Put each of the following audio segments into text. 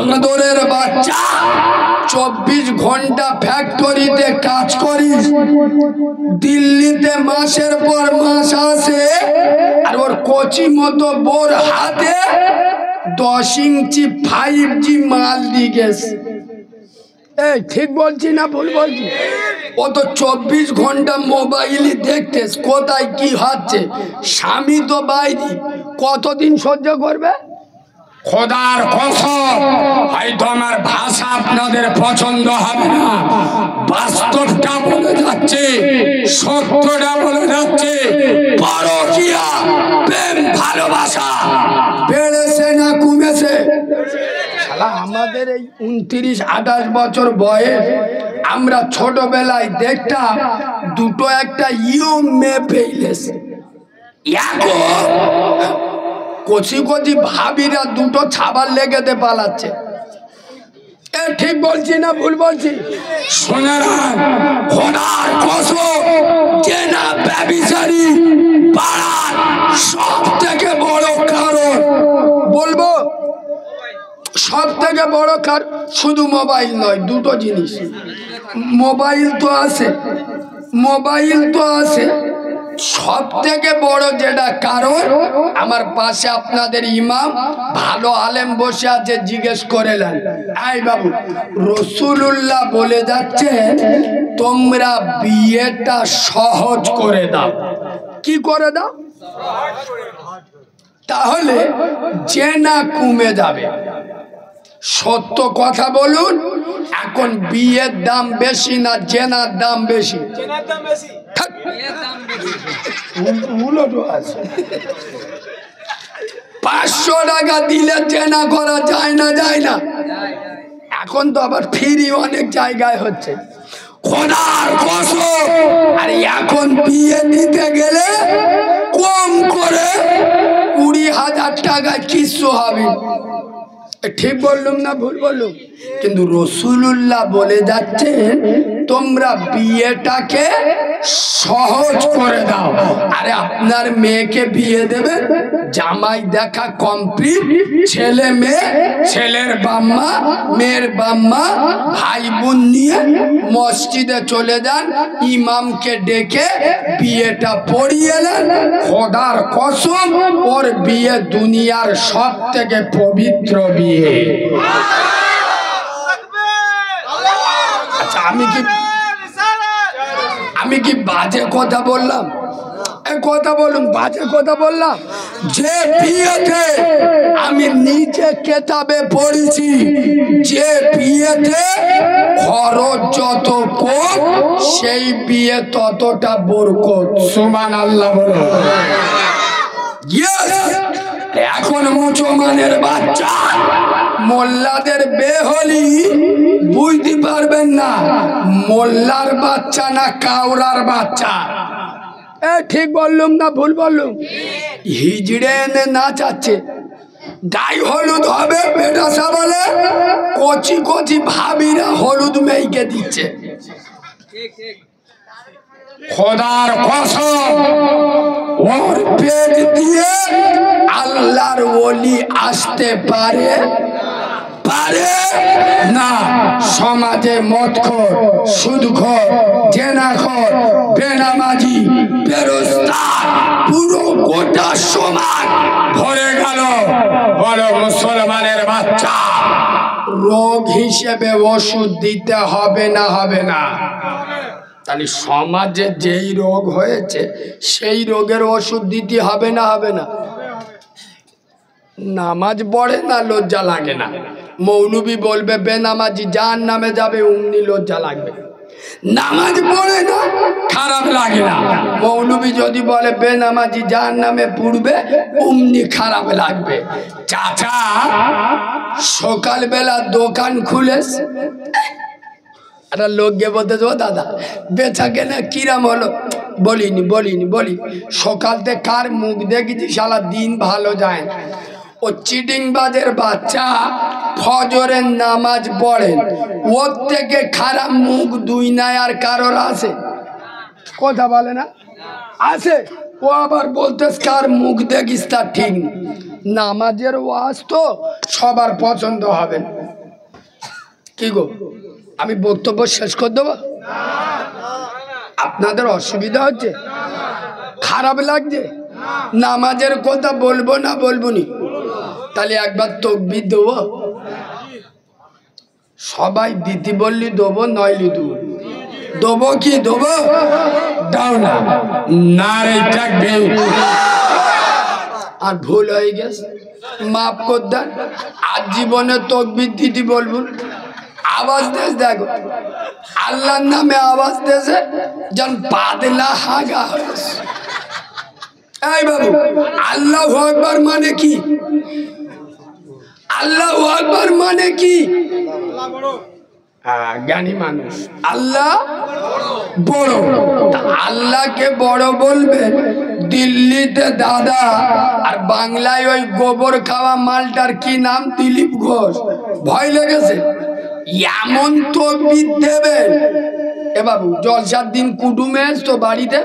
বাঁদরের বাচ্চা 24 ঘন্টা ফ্যাক্টরিতে কাজ করিস, দিল্লিতে মাসের পর মাস আসে, আর ওর কচি মতো বোর হাতে 10 ইঞ্চি 5G মাল দিয়ে গেছে। এই ঠিক বলছি না ভুল বলছি? ও তো 24 ঘন্টা মোবাইলই দেখতে, কোথায় কি হচ্ছে। স্বামী তো বাইরে, কতদিন সহ্য করবে? খোদার কসম, হয়তো আমার ভাষা আপনাদের পছন্দ হবে না, বাস্তবটা বলে যাচ্ছে, সত্যটা বলে যাচ্ছে। পরকীয়া প্রেম ভালোবাসা বেড়েছে না কমেছে? আমাদের এই 29-28 বছর বয়স, আমরা ছোটবেলায় দেখতাম দুটো একটা মেয়ে পেয়েছে, কচি কচি ভাবিরা দুটো ছাবার লেগেতে পালাচ্ছে। ঠিক বলছি না ভুল বলছি? সোনারা খোদার কসম, যে না ব্যভিচারী পাড়ার সব থেকে বড় কারণ বলবো, সব থেকে বড় কারণ শুধু মোবাইল নয়, দুটো জিনিস। মোবাইল তো আছে, মোবাইল তো আছে, সব থেকে বড় যেটা কারণ, আমার পাশে আপনাদের ইমাম ভালো আলেম বসে আছে, জিজ্ঞেস করেলেন, এই বাবু, রাসূলুল্লাহ বলে যাচ্ছে তোমরা বিয়েটা সহজ করে দাও। কি করে দাও? তাহলে জেনা কমে যাবে। সত্য কথা বলুন, এখন বিয়ের দাম বেশি না জেনার দাম বেশি? 500 টাকা দিলে জেনা করা যায় না? যায় না? এখন তো আবার ফ্রি অনেক জায়গায় হচ্ছে। খোদার কসম, আর এখন বিয়ে দিতে গেলে কম করে 20,000 টাকায় কিছু হবে। ঠিক বললুম না ভুল বললুম? কিন্তু রাসূলুল্লাহ বলে যাচ্ছেন তোমরা বিয়েটাকে সহজ করে দাও। আরে আপনার মেয়েকে বিয়ে দেবে, জামাই দেখা কমপ্লিট, ছেলে মেয়ে, ছেলের বাম্মা মেয়ের বাম্মা ভাই বোন নিয়ে মসজিদে চলে যান, ইমামকে ডেকে বিয়েটা পড়িয়ে নেন। খোদার কসম, ওর বিয়ে দুনিয়ার সব থেকে পবিত্র বিয়ে। আচ্ছা, আমি কি বাজে কথা বললাম? কথা বলুন, বাজে কথা বললাম? যে বিয়েতে আমি নিচে কেতাবে পড়েছি, যে বিয়েতে খরচ যত কম, সেই বিয়ে ততটা বরকত। সুবহানাল্লাহ বলো। এখন মুসলমানের বাচ্চা মোল্লাদের বেহলি বুঝতে পারবেন না, মোল্লার বাচ্চা না কাউরার বাচ্চা। ঠিক বললুম না ভুল বললুম? হিজড়ে এনে নাচাচ্ছে, গাই হলুদ হবে বেটাসা বলে, কচি কচি ভাবিরা হলুদ মেয়েকে দিচ্ছে। খোদার কসম, ওর পেট দিয়ে আল্লাহর ওলি আসতে পারে পারে না? সমাজে মদখোর, সুদখোর, জেনাখোর, বেনামাজি, বেরোজগার, পুরো গোটা সমাজ ভরে গেল। বলো মুসলমানের বাচ্চা, রোগ হিসেবে ওষুধ দিতে হবে না হবে না? তাহলে সমাজে যেই রোগ হয়েছে সেই রোগের ওষুধ দিতে হবে না হবে না? নামাজ পড়ে না, লজ্জা লাগে না? মৌলবি বলবে বেনামাজি জাহান্নামে যাবে, অমনি লজ্জা লাগবে। নামাজ পড়ে না, খারাপ লাগে না? মৌলবি যদি বলে বেনামাজি জাহান্নামে পুড়বে, অমনি খারাপ লাগবে। চাচা সকালবেলা দোকান খুলেছে, একটা লোক গিয়ে বলতে, ও দাদা বেচা কেনা কিরাম হলো? বলি সকাল থেকে কার মুখ দেখেছি সারা দিন ভালো যায় না। ও চিটিং বাজের বাচ্চা ফজরের নামাজ পড়েন, ওর থেকে খারাপ মুখ দুই নাই আর কারোর আছে? কথা বলে না? আছে। ও আবার বলতে কার মুখ দেখিস তা ঠিক নেই। নামাজের ওয়াজ তো সবার পছন্দ হবে না। কি গো, আমি বক্তব্য শেষ করে দেবো? আপনাদের অসুবিধা হচ্ছে, খারাপ লাগছে? নামাজের কথা বলবো না বলবো নি? তাহলে একবার তকবীর দেবো। সবাই দিতি বললি দেবো, নইলি দেবো। দেবো কি দেবো? দাও না। নারে তাকবীর। আর ভুল হয়ে গেছে, মাফ কর দেন। আর জীবনে তকবীর দিতি বলবো। আওয়াজ দেশ দেখো, আল্লাহর নামে আওয়াজ দেশে যেন পাতলা হাগা হয়েছে। এই বাবু, আল্লাহু আকবার মানে কি? আল্লাহু আকবার মানে কি? জ্ঞানী মানুষ, আল্লাহ বড়। আল্লাহকে বড় বলবেন দিল্লিতে দাদা, আর বাংলায় ওই গোবর খাওয়া মালটার কি নাম, দিলীপ ঘোষ। ভয় লেগেছে? এমন তকবীর দেবেন। এ বাবু, জলসার দিন কুটুমে আসতো বাড়িতে?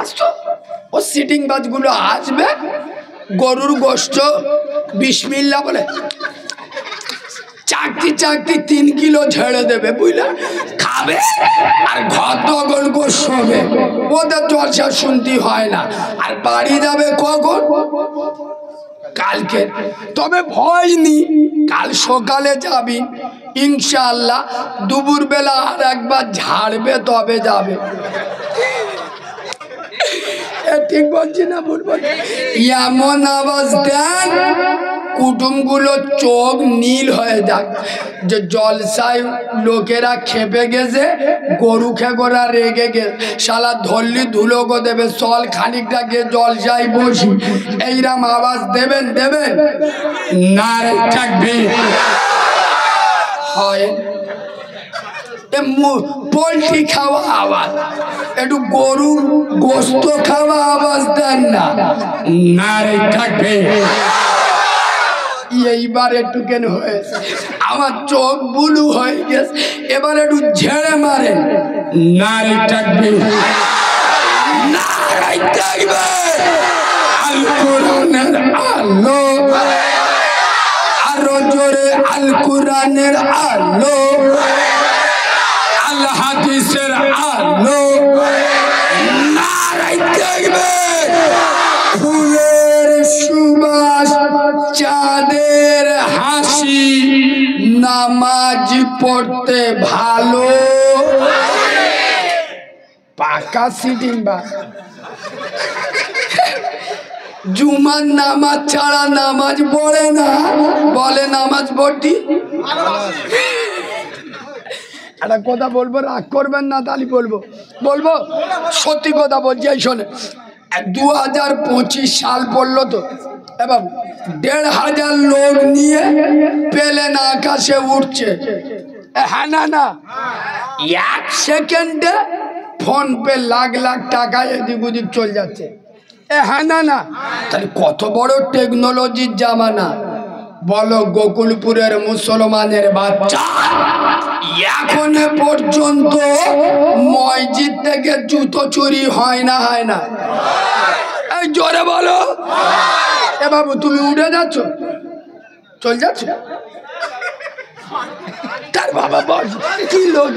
আসতো। ও সিটিং বাজগুলো আসবে, গরুর গোশত বিসমিল্লাহ বলে চাকতি চাকতি 3 কিলো ঝেড়ে দেবে, বুঝলে, খাবে আর ঘর দখল করে শোবে। ওদের জলসা শুনতে হয় না। আর বাড়ি যাবে কখন? কালকে। তবে ভয় নি, কাল সকালে যাবি ইনশাআল্লাহ। দুপুর বেলা আর একবার ঝাড়বে, তবে যাবে। ঠিক বলছি না ভুল বলছি? এমন আওয়াজ দেন কুটুমগুলো চোখ নীল হয়ে যাক, যে জলসায় লোকেরা খেপে গেছে, গরু খেগোরা রেগে গেছে, শালা ধরলি ধুলো গো দেবে, চল খানিকটা গিয়ে জলসায় বসি। এইরকম আওয়াজ দেবেন, দেবেন। নারে তাকবীর। হয় পোলট্রি খাওয়া আওয়াজ, একটু গরুর গোস্ত খাওয়া আওয়াজ দেন না। নারে তাকবীর। এইবার একটু কেন হয়েছে, আমার চোখ বুলু হয়ে গেছে, এবার একটু ঝেড়ে মারে। নারে তাকবীর। নারে তাকবীর। আল কোরআনের আলো, আরো জোরে আল কোরআনের আলো, আল হাদিসের আলো। নারে তাকবীর। ফুলের সুবাস, চাঁদের হাসি, নামাজ পড়তে ভালো। পাকা সিটিং বা জুমার নামাজ ছাড়া নামাজ পড়ে না, বলে নামাজ পড়তি। একটা কথা বলবো, রাগ করবেন না, তাহলে বলবো বলবো সত্যি কথা বলছি। এই শোনে, 2025 সাল পড়লো তো, এবার 1,500 লোক নিয়ে প্লেন আকাশে উঠছে। হ্যাঁ না না, 1 সেকেন্ডে ফোন পে লাখ লাখ টাকা এদিক ওদিক চলে যাচ্ছে। হ্যাঁ না না, তাহলে কত বড় টেকনোলজির জামানা। বলো, গোকুলপুরের মুসলমানের বাচ্চা এখন পর্যন্ত মসজিদ থেকে জুতো চুরি হয় না, হয় না? এই জোরে বলো। এ বাবু, তুমি উঠে যাচ্ছ, চল যাচ্ছ? তার বাবা বল কি লোক,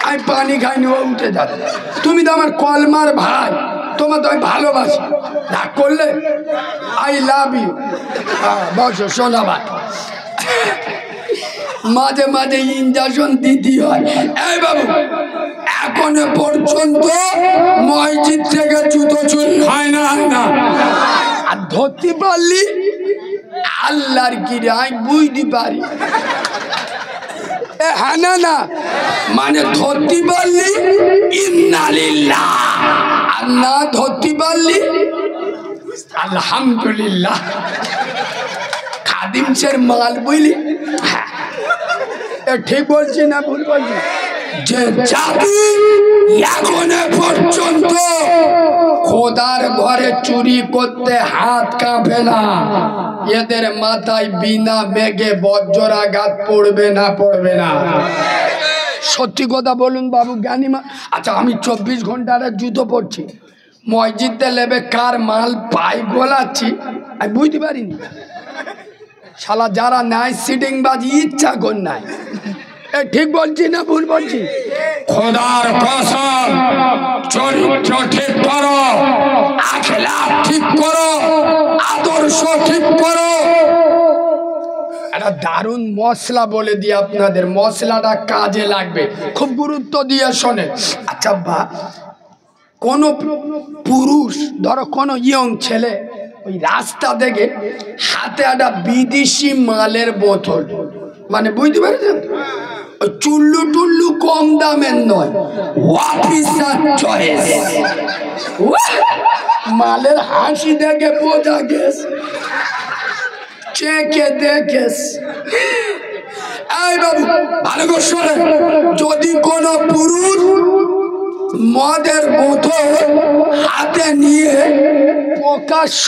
আমি পানি খাইনি, ও উঠে যাচ্ছে। তুমি তো আমার কলমার ভাই, তোমার তো আমি ভালোবাসি। রাগ করলে আই লাভ ইউ। বসো সোনা ভাই। মাঝে মাঝে ইনজেকশন দিতে হয়। এই বাবু, এখনো পর্যন্ত মসজিদ থেকে জুতো চুরি হয় না, হয় না? আর ধরতে পারলি আল্লাহর কি আমি বুঝতে পারি। হ্যাঁ না না, মানে ধরতে পারলি ইন্না লিল্লাহ, আর না ধরতে পারলি আলহামদুলিল্লাহ। খাদিমসের মাল বুঝলি? হ্যাঁ, ঠিক বলছি না ভুল বলছি? যে জাতি এখনো পর্যন্ত খোদার ঘরে চুরি করতে হাত কাঁপে না, এদের মাথায় বিনা মেঘে বজ্রাঘাত পড়বে না, পড়বে না। সত্যি কথা বলুন বাবু, জ্ঞানী মা। আচ্ছা, আমি 24 ঘন্টার জুতো পরছি, মসজিদে লেবে কার মাল পাই গোলাচ্ছি আমি বুঝতে পারিনি। শালা যারা নাই সিটিং বাজি ইচ্ছা কর নাই। ঠিক বলছি না ভুল বলছি? খোদার কসম, চরিত্র ঠিক করো, আখলাক ঠিক করো, আদর্শ ঠিক করো। একটা দারুণ মশলা বলে দিই আপনাদের, মশলাটা কাজে লাগবে, খুব গুরুত্ব দিয়ে শোনে। আচ্ছা বা কোন পুরুষ, ধরো কোনো ইয়ং ছেলে ওই রাস্তা থেকে হাতে একটা বিদেশি মালের বোতল, মানে বুঝতে পেরেছেন, ওই চুল্লু টুল্লু কম দামের নয়, অফিসার চয়েস মালের হাসি দেখে বোঝা গেছে, চেকে দেখেস। এই বাবু ভালো করে শোনে, যদি কোনো পুরুষ মদের বোতল হাতে নিয়ে প্রকাশ্য